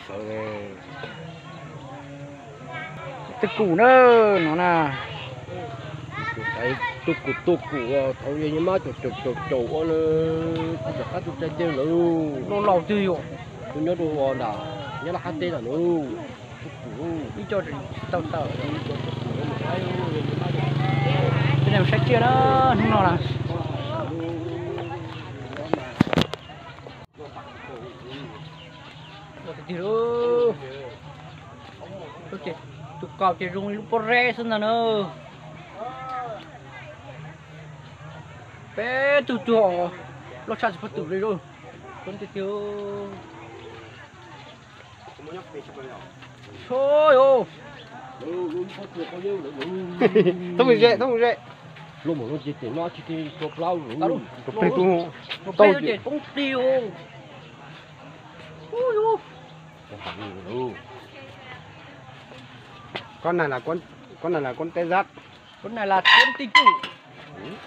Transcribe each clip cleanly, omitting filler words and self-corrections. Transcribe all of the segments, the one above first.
sợ cái củ nữa nó nè đấy tục củ thầu gì mà chỗ nó chụp hát chụp trên tiêu luôn nó lâu chưa rồi tôi nhớ đồ ngon đã nhớ là hát tên là luôn đi cho tàu cái này sách chia đó không nào là thì đó ok tụi cọp thì rung lúc porre xong rồi nữa bé tụi họ lo chặt phải tụi đây rồi con thì thiếu thôi ô không bị dễ lúc mà nó chỉ tiền nó chỉ tiền cọp lau rồi cọp bê tu tao chỉ bóng tiêu con này là con tê giác, con này là con tinh chủ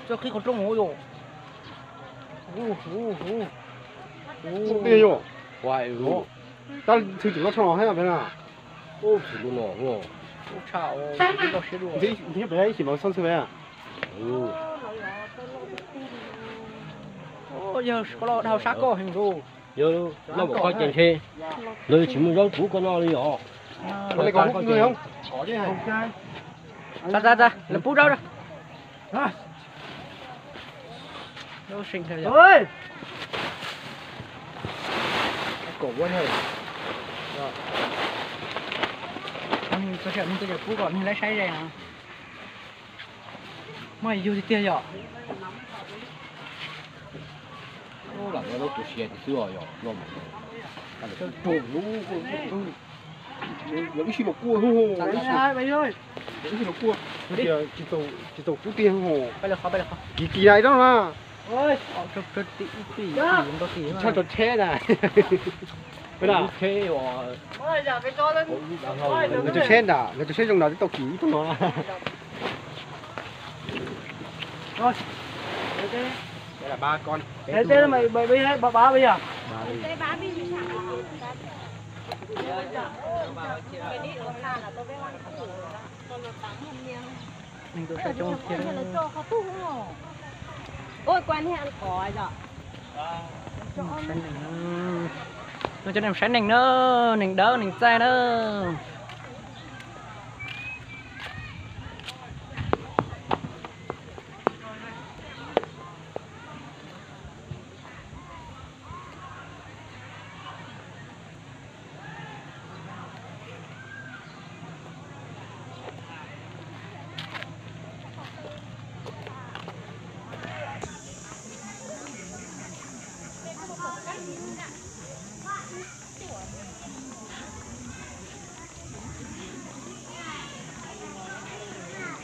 cho khi còn trong hố rồi không tiêu rồi hoài rồi tao thử chúng nó cho nó hết là thế nào ô chỉ luôn nó ô chào cái đó sẽ luôn thì bé chỉ bằng son sư bé à ô giờ có lo đào xác co hình rồi giờ nó một coi chèn xe lời chỉ muốn rau củ con nó đi họ con này có hút người không có chứ hả ra làm bút đâu đó nó sinh theo ơi cổ quên rồi anh có chuyện tôiจะพูดก่อนนี่แล้วใช้แรงไม่อยู่ที่เตี้ยหรอ nó là nó tụi xe thì xưa rồi nó mà cái bụng nó chỉ một cua hô bây giờ nó chỉ một cua chỉ tổ phú tiên hồ bây giờ khó kỳ này đó mà ôi cho tí nó tí cho cho che này cái nào thế rồi ôi giờ cái cho lên người cho che đã người cho che trong đó cái tàu ký của nó rồi đây là ba con thế là mày bây giờ ba bây giờ mình tôi sẽ trong thiên ôi quan hệ ăn cỏ rồi nó cho em sáng nành nữa nành đỡ nành xe nữa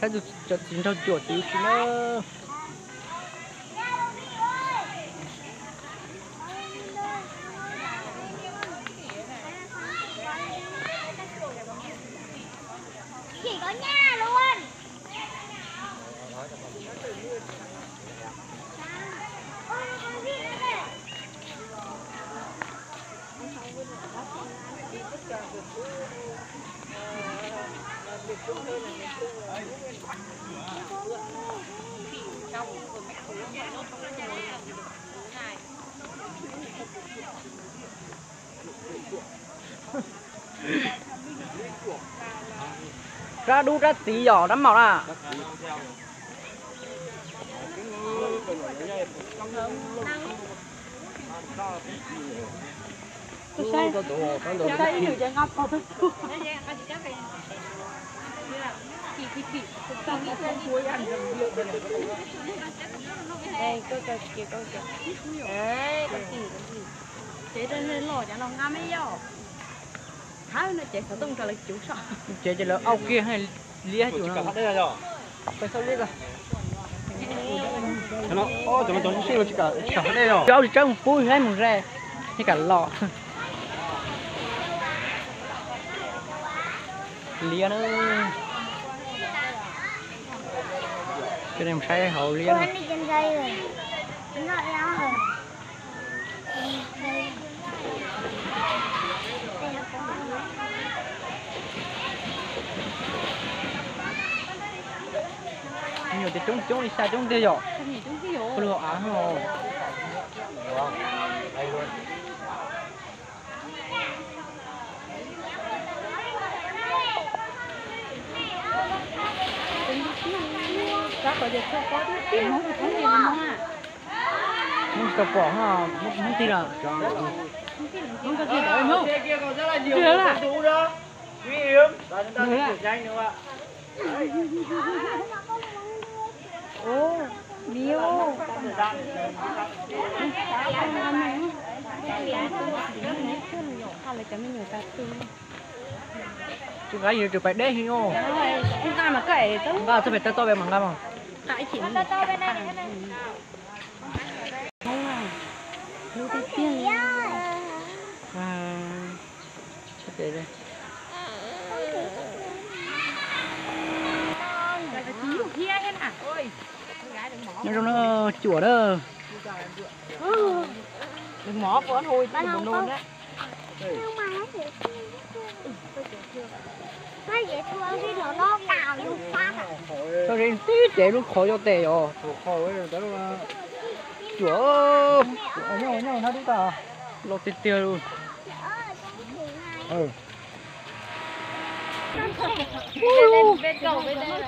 cái gì cho chính cho chuột tí xíu nữa chỉ có nhà luôn ra đu ra tí nhỏ đắm màu à đây cơ kìa đấy con gì chế lên lò cho nó ngắm ấy vô thái nó chạy sao tung ra lại chủ sao chế cho lỡ ao kia hay lia chủ nào đây là rồi phải sao lia ra cho nó xin nó chỉ cả đây rồi cháu thì trong pui hay một rè như cả lọ lia nữa cho em say hậu lia anh đi trên dây rồi nó lại rồi chỉ trúng đi xa trúng tiêu rồi Sao nhỉ chúng cái không được á không Các có được có tiếng không có gì không à? muốn tập bỏ ha muốn tin à Không có gì đâu không? Xe kia còn rất là nhiều Chưa là. đủ đó. Nguy hiểm. Và chúng ta Chưa di là. chuyển nhanh đúng không ạ? Ô, nhiều. chú gái gì chụp bài đế hình ô Chúng ta mà kể tớ ba sẽ phải to về mảng không tại chỉ mình không à lưu đi tiền à chắc để đây nó trong nó chùa đó đừng mỏ của anh hồi đừng nôn đấy nó dễ thương khi nó cào vô phát cho nên tí chế nó khó cho tè rồi Khó ấy, đó là chùa ở nhau nó đúng ta. lo tiền tiền luôn Ừ. bên cầu bên đây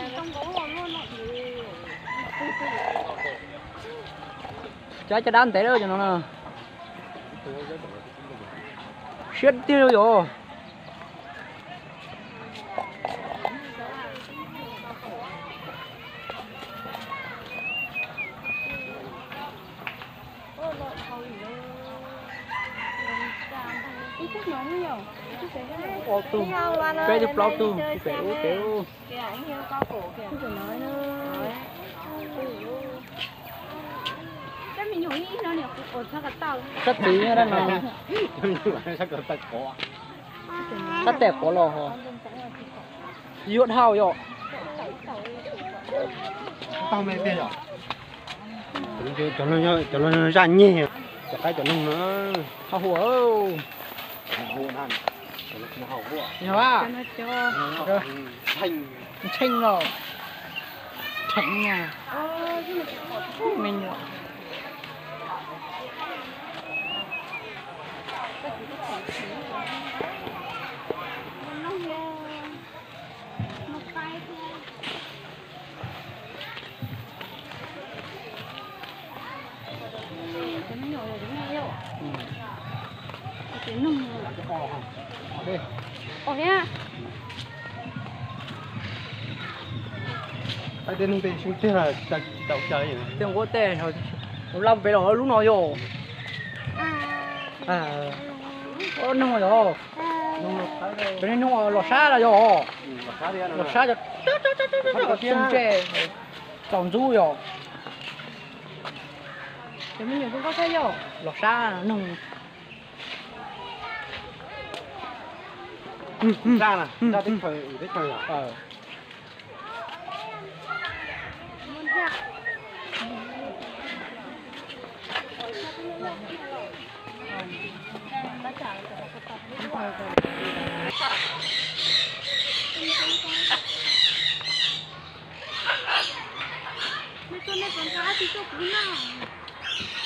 trái cho đám té đó cho nó nè shit tiêu rồi ô tu cái được bao tu kéo kìa anh heo cao cổ kìa không phải nói nữa cái mình nhủ nghĩ nó nè ổn sao cả tao rất tí đó nè Chắc là ta có. rất đẹp có lò hả yuan hao rồi Tao mày tiền rồi. Cho nó ra nhẹ. Cho cái cho nó nữa. hao hùa Hồ nan. Nó hậu quá. nhớ ba cho nó cho Thành chênh rồi chênh nha mình cái nó nhỏ rồi đúng nghe đâu cái nung đi ồ thế à Tại tên tiền xuống thế là tàu chơi vậy. tiền có tè rồi làm về đó lúc nào rồi à ô nung rồi cái này nung lọt xa là rồi lọt xa cho sung tre tròn du rồi cái mình nhủ cũng có thấy rồi lọt xa nung Ra nè, ra tích thời à.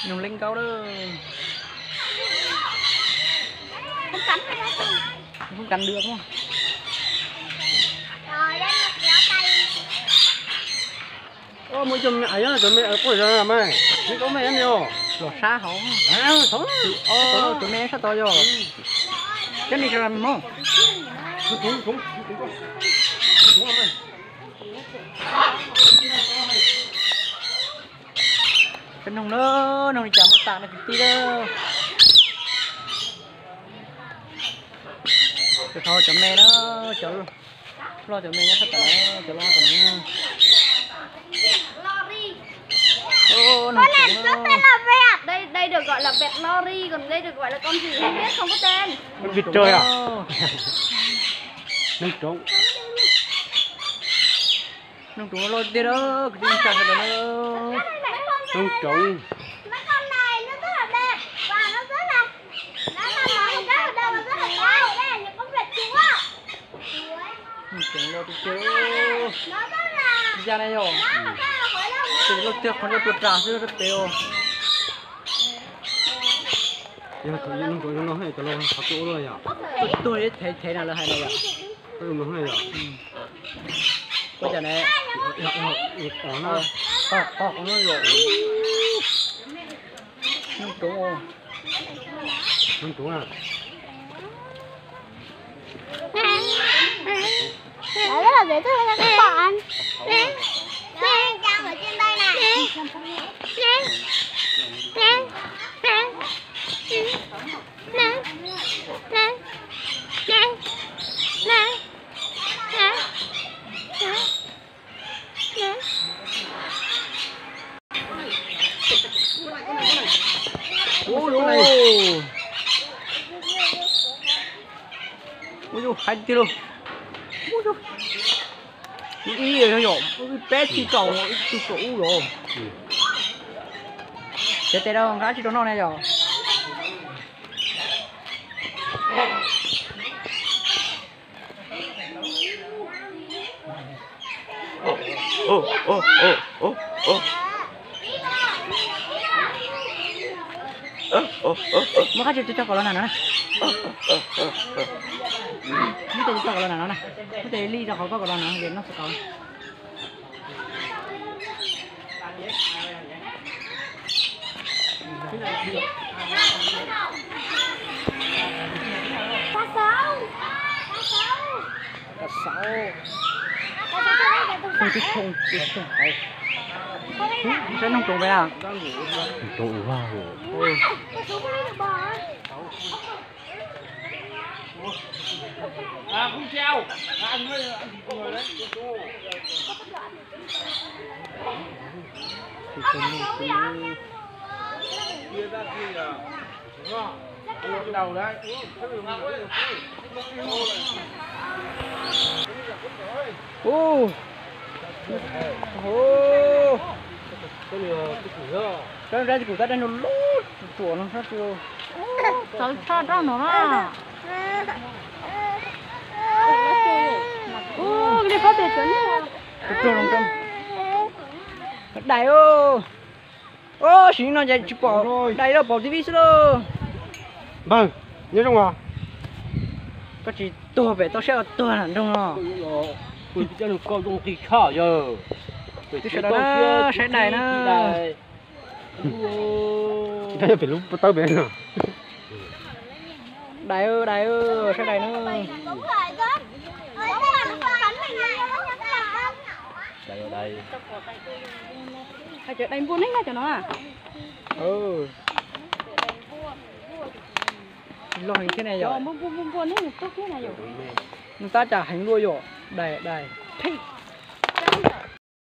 nung lên cao đó không cắn hay không không cắn được không rồi đây một kéo tay Ô, mỗi chồng nhảy á, chuẩn bị ở cuối giờ làm ơi. Mình có mày em nhiều. lọt xa không À, sống. ô tụi mẹ sao to rồi cái này làm không Đúng. Đúng không ơi? cái nông đó nông chả mất tạng là cái gì đó cái thôi cho mẹ đó cho lo cho mẹ nhá thật là cho lo cho nó ô nó con này rất tên là vẹt đây được gọi là vẹt lori còn đây được gọi là con gì không biết không có tên Con vịt trời à? Nông trống. nông chúng nó lo đi đó cái gì sao nó Nông trống. mấy con này nó rất là đẹp và nó rất là nó rất là đâu và rất là cao đây là những con vẹt chúa nông chúng lo đi chứ nó rất là ra đây rồi nó rất là khỏe Thì nó tiếc con nó tuột ra chứ rất béo. giờ thôi nó có nó hay cho nó học chỗ rồi à Tôi thế nào là hay này à? nó hay à Bây giờ này. có nó Họ nó rồi. Nó trúng không? nó đúng à Đấy rất là dễ thương nha các bạn. Nè, Trang ở trên đây này. Ôi ôi, hai tiêu luôn. Ôi ôi. Ý rồi nhổ, bé chỉ cầu chỉ số rồi. Thế đâu, gái chỉ đó này rồi. Makanya kita kalau nana. Kita kalau nana. Kita li ra kalau nana thì nó sẽ có. Cá sấu. Không biết không. Sẽ nông trùng vậy à? Trộn hoa hồ. Không treo. Anh mới người đấy. Kia ra kia à? Đúng không? Uống đầu đấy. Ô. Ô. Cái này cái củ đó. Cái ra củ ta đang nó lút, chùa nó sát vô. Cháu cho nó nó. Ô, cái này có thể chuẩn nha. Chùa nó trong. Đại ô. Ô, xin nó chạy chụp bỏ. Đại đó bỏ tivi rồi. vâng nhớ trong à Có chỉ tua về tao sẽ tua hẳn trong nó. Ui, cái nó cao trong thì khá giờ. Tôi sẽ đó, sẽ đại nó. đây là phải lúc tao bé nào Đại ơi, sẽ đại nó. Đúng rồi đó. Ở đây là cánh mình nha các bạn. Đây ở đây. Phải chờ đánh buôn hết cho nó à? Ừ. Lòi thế này rồi. Buôn hết một tốt thế này rồi. Người ta chả hành đuôi rồi. Đại. Thích.